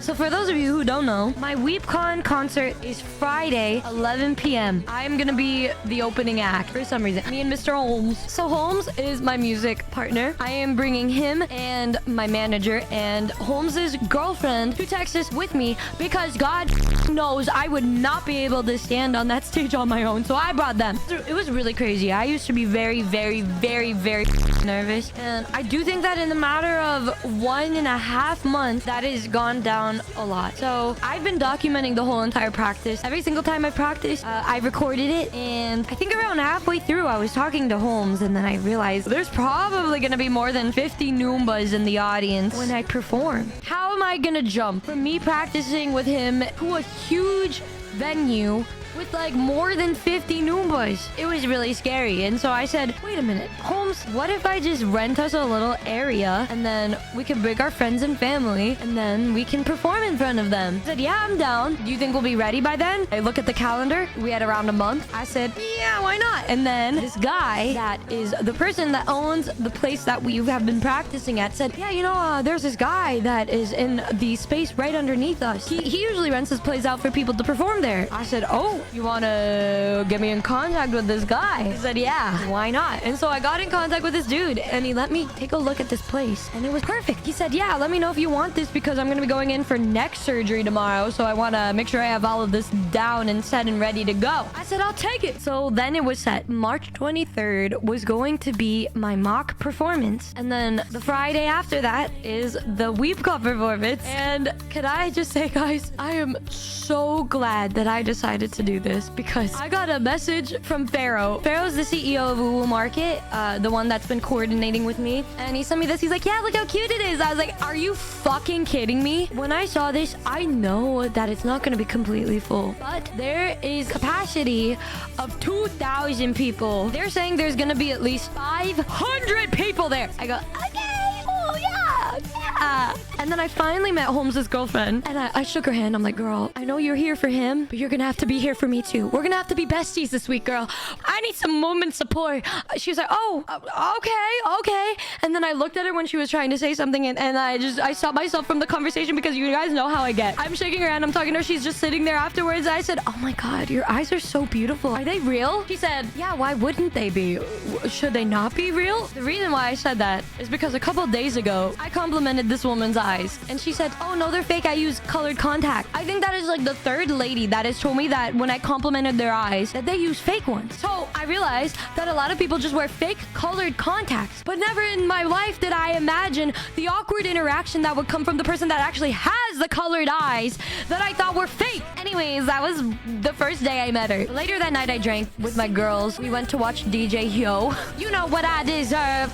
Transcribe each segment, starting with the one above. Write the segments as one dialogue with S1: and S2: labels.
S1: So for those of you who don't know, my WeepCon concert is Friday, 11 p.m. I'm gonna be the opening act for some reason. Me and Mr. Holmes. So Holmes is my music partner. I am bringing him and my manager and Holmes's girlfriend to Texas with me because God knows I would not be able to stand on that stage on my own. So I brought them. It was really crazy. I used to be very nervous. And I do think that in the matter of 1.5 months, that has gone down a lot. So I've been documenting the whole entire practice. Every single time I practiced, I recorded it. And I think around halfway through, I was talking to Holmes. And then I realized there's probably going to be more than 50 Noombas in the audience when I perform. How am I going to jump from me practicing with him to a huge venue with like more than 50 Noombas? It was really scary. And so I said, wait a minute, Holmes, what if I just rent us a little area and then we can bring our friends and family and then we can perform in front of them? He said, yeah, I'm down. Do you think we'll be ready by then? I look at the calendar. We had around a month. I said, yeah, why not? And then this guy that is the person that owns the place that we have been practicing at said, yeah, you know, there's this guy that is in the space right underneath us. He usually rents this place out for people to perform there. I said, oh, you want to get me in contact with this guy? He said, yeah, why not? And so I got in contact with this dude and he let me take a look at this place and it was perfect. He said, yeah, let me know if you want this because I'm going to be going in for neck surgery tomorrow. So I want to make sure I have all of this down and set and ready to go. I said, I'll take it. So then it was set. March 23rd was going to be my mock performance. And then the Friday after that is the WeepCon performance. And can I just say, guys, I am so glad that I decided to do this because I got a message from Pharaoh. Pharaoh's the CEO of Uwu Market, the one that's been coordinating with me. And he sent me this. He's like, yeah, look how cute it is. I was like, are you fucking kidding me? When I saw this, I know that it's not going to be completely full, but there is capacity of 2,000 people. They're saying there's going to be at least 500 people there. I go, okay, oh yeah. And then I finally met Holmes's girlfriend and I shook her hand. I'm like, girl, I know you're here for him, but you're gonna have to be here for me too. We're gonna have to be besties this week, girl. I need some moment support. She was like, oh, okay. And then I looked at her when she was trying to say something and I stopped myself from the conversation because you guys know how I get. I'm shaking her hand. I'm talking to her. She's just sitting there afterwards. I said, oh my God, your eyes are so beautiful. Are they real? She said, yeah, why wouldn't they be? Should they not be real? The reason why I said that is because a couple days ago, I complimented this woman's eyes and she said, oh no, they're fake. I use colored contact. I think that is like the third lady that has told me that when I complimented their eyes that they use fake ones. So I realized that a lot of people just wear fake colored contacts, but never in my life did I imagine the awkward interaction that would come from the person that actually has the colored eyes that I thought were fake. Anyways, that was the first day I met her. Later that night I drank with my girls. We went to watch DJ Hyo. You know what I deserve.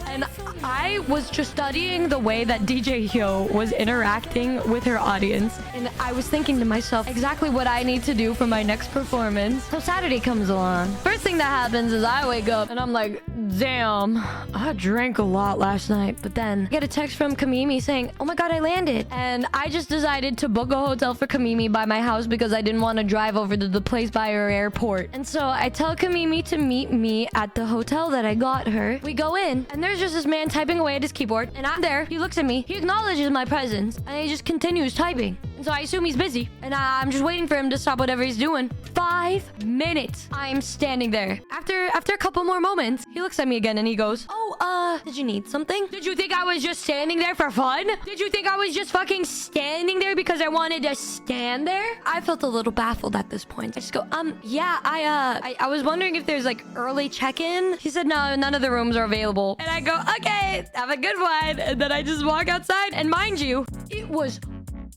S1: And I was just studying the way that DJ Hyo was interacting with her audience. And I was thinking to myself exactly what I need to do for my next performance. So Saturday comes along. First thing that happens is I wake up and I'm like, damn, I drank a lot last night. But then I get a text from Kamimi saying, oh my God, I landed. And I just decided to book a hotel for Kamimi by my house because I didn't want to drive over to the place by her airport. And so I tell Kamimi to meet me at the hotel that I got her. We go in and there's just this man typing away at his keyboard and I'm there. He looks at me. He acknowledges my presence and he just continues typing. And so I assume he's busy. And I'm just waiting for him to stop whatever he's doing. 5 minutes. I'm standing there. After a couple more moments, he looks at me again and he goes, oh, did you need something? Did you think I was just standing there for fun? Did you think I was just fucking standing there because I wanted to stand there? I felt a little baffled at this point. I just go, yeah, I was wondering if there's like early check-in. He said, no, none of the rooms are available. And I go, okay, have a good one. And then I just walk outside. And mind you, it was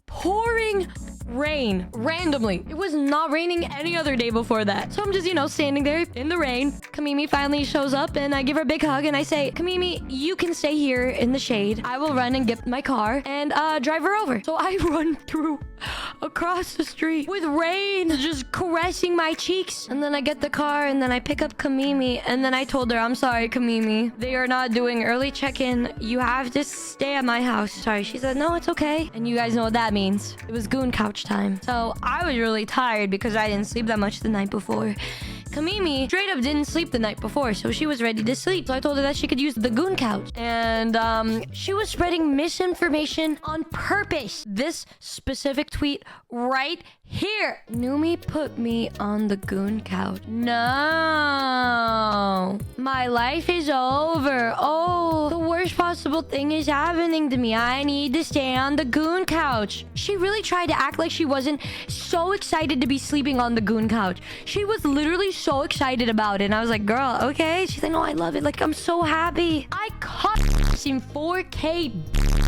S1: pouring rain randomly. It was not raining any other day before that. So I'm just, standing there in the rain. Kamimi finally shows up and I give her a big hug and I say, Kamimi, you can stay here in the shade. I will run and get my car and drive her over. So I run through across the street with rain just caressing my cheeks. And then I get the car and then I pick up Kamimi and then I told her, I'm sorry, Kamimi. They are not doing early check-in. You have to stay at my house. Sorry. She said, no, it's okay. And you guys know what that means. It was goon couch time. So I was really tired because I didn't sleep that much the night before. Kamimi straight up didn't sleep the night before, so she was ready to sleep. So I told her that she could use the goon couch. And she was spreading misinformation on purpose. This specific tweet right here. Numi put me on the goon couch. No. My life is over. Oh, the worst possible thing is happening to me. I need to stay on the goon couch. She really tried to act like she wasn't so excited to be sleeping on the goon couch. She was literally so excited about it. And I was like, girl, okay. She's like, no, I love it. Like, I'm so happy. I caught in 4K.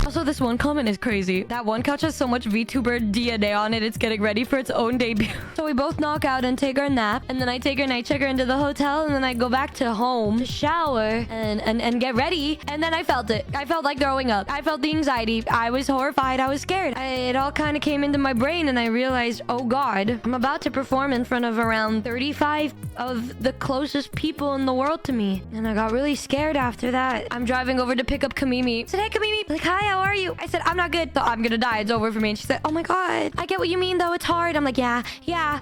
S1: Also, this one comment is crazy. That one couch has so much VTuber DNA on it, it's getting ready for its own debut. So we both knock out and take our nap, and then I take her and I check her into the hotel, and then I go back to home to shower and get ready. And then I felt it. I felt like throwing up. I felt the anxiety. I was horrified. I was scared. It all kind of came into my brain, and I realized, oh God, I'm about to perform in front of around 35 of the closest people in the world to me. And I got really scared after that. I'm driving over to pick up Kamimi. I said, hey, Kamimi. Like, hi, how are you? I said, I'm not good. So I'm gonna die. It's over for me. And she said, oh my God, I get what you mean though. It's hard. I'm like, yeah.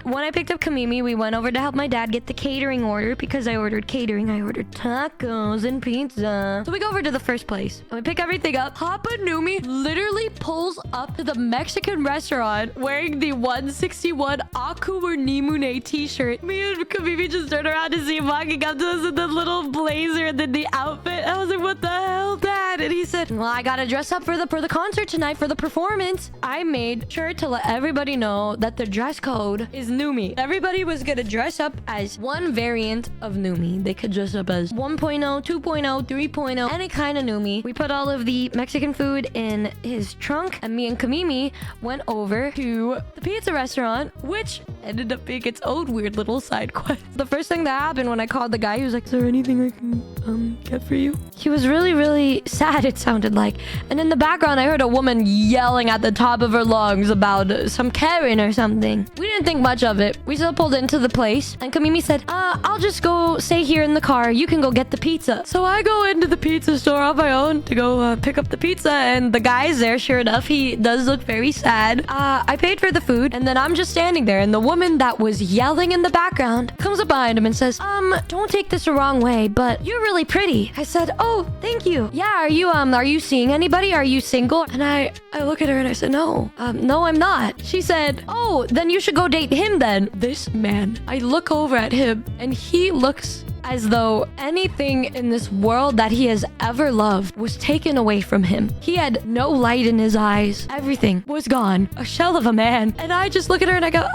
S1: When I picked up Kamimi, we went over to help my dad get the catering order because I ordered catering. I ordered tacos and pizza. So we go over to the first place and we pick everything up. Papa Numi literally pulls up to the Mexican restaurant wearing the 161 Akuma Nihmune t-shirt. Me and Kamimi just turned around to see him walking up to us in the little blazer and then the outfit. I was like, what the hell, Dad? And he said, well, I gotta dress up for the concert tonight, for the performance. I made sure to let everybody know that the dress code is Numi. Everybody was gonna dress up as one variant of Numi. They could dress up as 1.0, 2.0, 3.0, any kind of Numi. We put all of the Mexican food in his trunk, and me and Kamimi went over to the pizza restaurant, which ended up being its own weird little side quest. The first thing that happened when I called the guy, he was like, is there anything I can get for you? He was really, really sad, it sounded like. And in the background, I heard a woman yelling at the top of her lungs about some Karen or something. We didn't think much of it. We still pulled into the place, and Kamimi said, I'll just go stay here in the car. You can go get the pizza. So I go into the pizza store on my own to go pick up the pizza, and the guy's there. Sure enough, he does look very sad. I paid for the food, and then I'm just standing there, and the woman that was yelling in the background comes up behind him and says, don't take this the wrong way, but you're really pretty. I said, oh, thank you. Yeah, are you seeing anybody? Are you single? And I look at her and I said, no, I'm not. She said, oh, then you should go date him then. This man, I look over at him and he looks as though anything in this world that he has ever loved was taken away from him. He had no light in his eyes. Everything was gone. A shell of a man. And I just look at her and I go,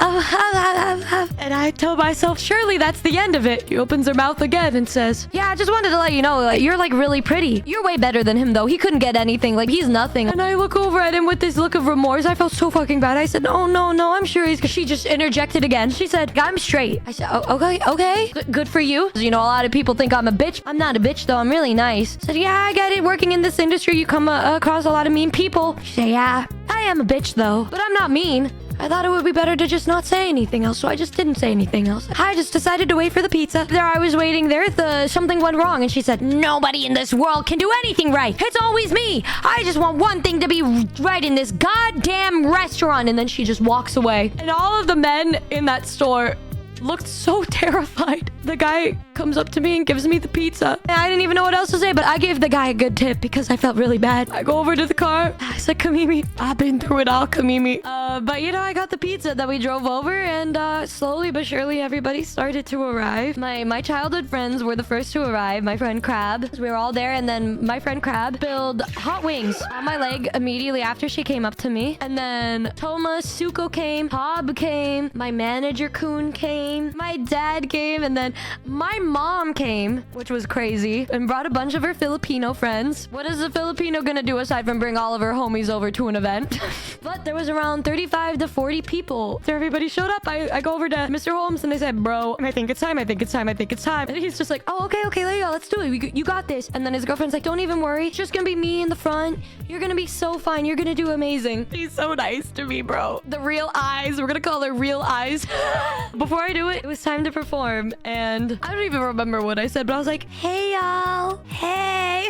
S1: and I tell myself, surely that's the end of it. He opens her mouth again and says, yeah, I just wanted to let you know, like, you're like really pretty. You're way better than him though. He couldn't get anything. Like, he's nothing. And I look over at him with this look of remorse. I felt so fucking bad. I said, no, I'm sure he's... She just interjected again. She said, I'm straight. I said, oh, okay. Good for you. You know, a lot of people think I'm a bitch. I'm not a bitch though. I'm really nice. I said, yeah, I get it. Working in this industry, you come across a lot of mean people. She said, yeah, I am a bitch though, but I'm not mean. I thought it would be better to just not say anything else, so I just didn't say anything else. I just decided to wait for the pizza. There I was waiting there. Something went wrong, and she said, nobody in this world can do anything right. It's always me. I just want one thing to be right in this goddamn restaurant. And then she just walks away. And all of the men in that store looked so terrified. The guy comes up to me and gives me the pizza. And I didn't even know what else to say, but I gave the guy a good tip because I felt really bad. I go over to the car. I said, Kamimi, I've been through it all, Kamimi. But you know, I got the pizza that we drove over, and slowly but surely everybody started to arrive. My childhood friends were the first to arrive. My friend Crab. We were all there, and then my friend Crab spilled hot wings on my leg immediately after she came up to me. And then Toma, Suko came, Hob came, my manager Kun came, my dad came, and then my mom came, which was crazy, and brought a bunch of her Filipino friends. What is a Filipino gonna do aside from bring all of her homies over to an event? But there was around 35 to 40 people. So everybody showed up. I go over to Mr. Holmes and I said, bro, I think it's time. And he's just like, oh, okay, let's do it. You got this. And then his girlfriend's like, don't even worry. It's just gonna be me in the front. You're gonna be so fine. You're gonna do amazing. He's so nice to me, bro. The real eyes. We're gonna call her real eyes. Before I do it was time to perform. And I don't even remember what I said, but I was like, hey, y'all. Hey.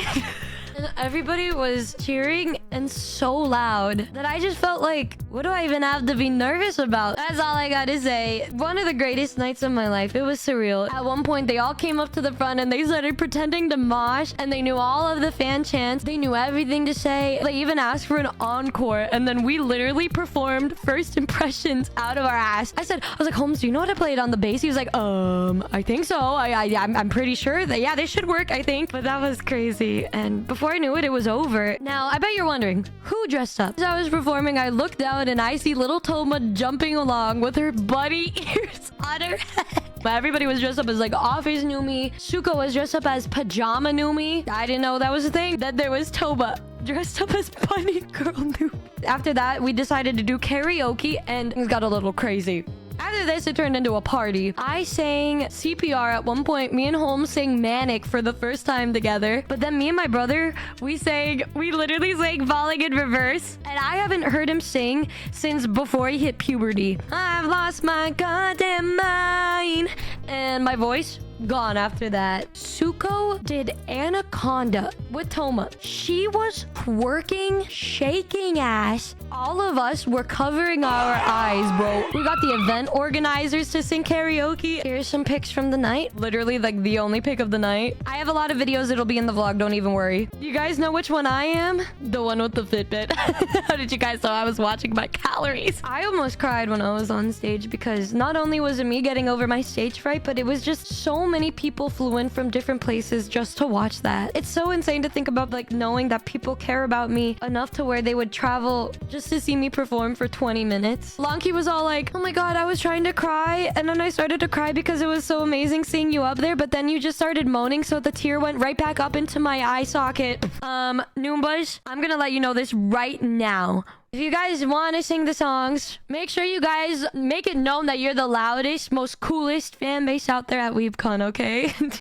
S1: And everybody was cheering and so loud that I just felt like, what do I even have to be nervous about? That's all I gotta say. One of the greatest nights of my life. It was surreal. At one point, they all came up to the front and they started pretending to mosh, and they knew all of the fan chants. They knew everything to say. They even asked for an encore, and then we literally performed first impressions out of our ass. I was like, Holmes, do you know how to play it on the bass? He was like, I think so. I'm pretty sure that, yeah, this should work, I think. But that was crazy. And before I knew it, it was over. Now, I bet you're wondering, who dressed up? As I was performing, I looked down and I see little Toma jumping along with her bunny ears on her head. But everybody was dressed up as like Office Numi. Suko was dressed up as Pajama Numi. I didn't know that was a thing. Then there was Toba dressed up as Bunny Girl Numi. After that, we decided to do karaoke and things got a little crazy. After this, it turned into a party. I sang CPR at one point. Me and Holmes sang Manic for the first time together. But then me and my brother, we literally sang Falling in Reverse. And I haven't heard him sing since before he hit puberty. I've lost my goddamn mind. And my voice gone after that. Suko did Anaconda with Toma. She was twerking, shaking ass. All of us were covering our eyes, bro. We got the event organizers to sing karaoke. Here's some pics from the night. Literally, like, the only pic of the night. I have a lot of videos. It'll be in the vlog. Don't even worry. You guys know which one I am? The one with the Fitbit. How did you guys know I was watching my calories? I almost cried when I was on stage because not only was it me getting over my stage fright, but it was just so many people flew in from different places just to watch that. It's so insane to think about, like, knowing that people care about me enough to where they would travel just to see me perform for 20 minutes. Lonky was all like, oh my god, I was trying to cry, and then I started to cry because it was so amazing seeing you up there, but then you just started moaning, so the tear went right back up into my eye socket. Noombas, I'm gonna let you know this right now. If you guys want to sing the songs, make sure you guys make it known that you're the loudest, most coolest fan base out there at WeebCon, okay?